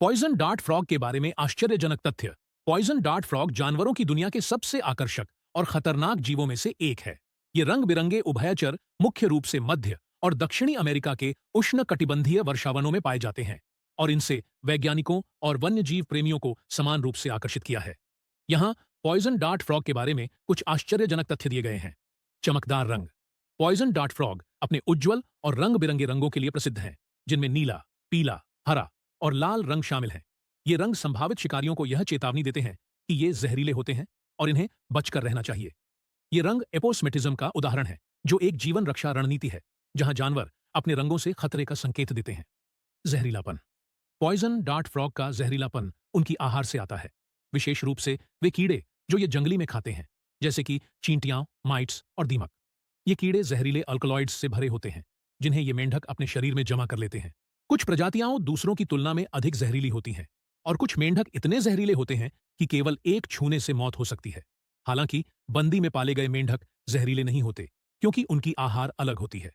Poison dart frog के बारे में आश्चर्यजनक तथ्य। पॉइजन डार्ट फ्रॉग जानवरों की दुनिया के सबसे आकर्षक और खतरनाक जीवों में से एक है। ये रंग बिरंगे उभयचर मुख्य रूप से मध्य और दक्षिणी अमेरिका के उष्णकटिबंधीय वर्षावनों में पाए जाते हैं और इनसे वैज्ञानिकों और वन्यजीव प्रेमियों को समान रूप से आकर्षित किया है। यहाँ पॉइजन डार्ट फ्रॉग के बारे में कुछ आश्चर्यजनक तथ्य दिए गए हैं। चमकदार रंग। पॉइजन डार्ट फ्रॉग अपने उज्ज्वल और रंग बिरंगे रंगों के लिए प्रसिद्ध हैं, जिनमें नीला, पीला, हरा और लाल रंग शामिल हैं। ये रंग संभावित शिकारियों को यह चेतावनी देते हैं कि ये जहरीले होते हैं और इन्हें बचकर रहना चाहिए। ये रंग एपोस्मेटिज्म का उदाहरण है, जो एक जीवन रक्षा रणनीति है जहां जानवर अपने रंगों से खतरे का संकेत देते हैं। जहरीलापन। पॉइजन डार्ट फ्रॉग का जहरीलापन उनकी आहार से आता है, विशेष रूप से वे कीड़े जो ये जंगली में खाते हैं, जैसे कि चींटियां, माइट्स और दीमक। ये कीड़े जहरीले अल्कलॉइड्स से भरे होते हैं, जिन्हें ये मेंढक अपने शरीर में जमा कर लेते हैं। कुछ प्रजातियां दूसरों की तुलना में अधिक जहरीली होती हैं और कुछ मेंढक इतने जहरीले होते हैं कि केवल एक छूने से मौत हो सकती है। हालांकि बंदी में पाले गए मेंढक जहरीले नहीं होते, क्योंकि उनकी आहार अलग होती है।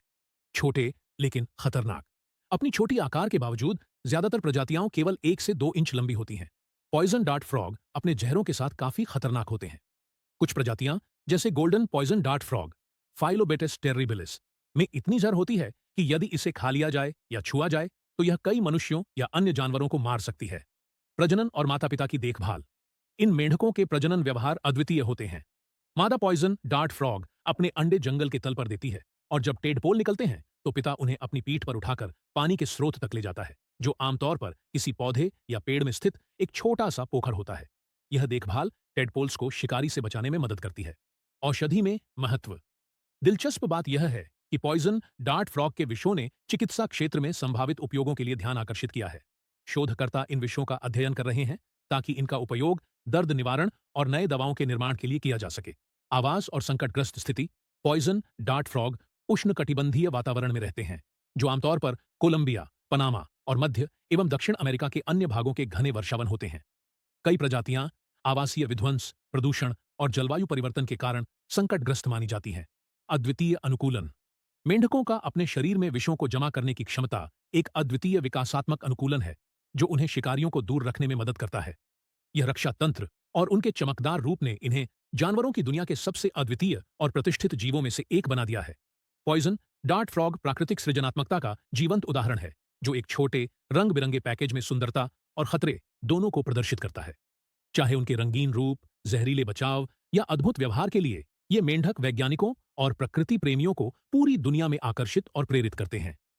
छोटे लेकिन खतरनाक। अपनी छोटी आकार के बावजूद ज्यादातर प्रजातियां केवल 1 से 2 इंच लंबी होती हैं। पॉइजन डार्ट फ्रॉग अपने जहरों के साथ काफी खतरनाक होते हैं। कुछ प्रजातियां जैसे गोल्डन पॉइजन डार्ट फ्रॉग, फाइलोबेटिस टेरिबिलिस, में इतनी जहर होती है कि यदि इसे खा लिया जाए या छुआ जाए तो यह कई मनुष्यों या अन्य जानवरों को मार सकती है। प्रजनन और माता पिता की देखभाल। इन मेंढकों के प्रजनन व्यवहार अद्वितीय होते हैं। मादा पॉइजन डार्ट फ्रॉग अपने अंडे जंगल के तल पर देती है और जब टेडपोल निकलते हैं तो पिता उन्हें अपनी पीठ पर उठाकर पानी के स्रोत तक ले जाता है, जो आमतौर पर किसी पौधे या पेड़ में स्थित एक छोटा सा पोखर होता है। यह देखभाल टेडपोल्स को शिकारी से बचाने में मदद करती है। औषधि में महत्व। दिलचस्प बात यह है कि पॉइजन डार्ट फ्रॉग के विषों ने चिकित्सा क्षेत्र में संभावित उपयोगों के लिए ध्यान आकर्षित किया है। शोधकर्ता इन विषयों का अध्ययन कर रहे हैं ताकि इनका उपयोग दर्द निवारण और नए दवाओं के निर्माण के लिए किया जा सके। आवास और संकटग्रस्त स्थिति। पॉइजन डार्ट फ्रॉग उष्णकटिबंधीय वातावरण में रहते हैं, जो आमतौर पर कोलंबिया, पनामा और मध्य एवं दक्षिण अमेरिका के अन्य भागों के घने वर्षावन होते हैं। कई प्रजातियां आवासीय विध्वंस, प्रदूषण और जलवायु परिवर्तन के कारण संकटग्रस्त मानी जाती हैं। अद्वितीय अनुकूलन। मेंढकों का अपने शरीर में विषों को जमा करने की क्षमता एक अद्वितीय विकासात्मक अनुकूलन है, जो उन्हें शिकारियों को दूर रखने में मदद करता है। यह रक्षा तंत्र और उनके चमकदार रूप ने इन्हें जानवरों की दुनिया के सबसे अद्वितीय और प्रतिष्ठित जीवों में से एक बना दिया है। पॉइजन डार्ट फ्रॉग प्राकृतिक सृजनात्मकता का जीवंत उदाहरण है, जो एक छोटे रंग बिरंगे पैकेज में सुंदरता और खतरे दोनों को प्रदर्शित करता है। चाहे उनके रंगीन रूप, जहरीले बचाव या अद्भुत व्यवहार के लिए ये मेंढक वैज्ञानिकों और प्रकृति प्रेमियों को पूरी दुनिया में आकर्षित और प्रेरित करते हैं।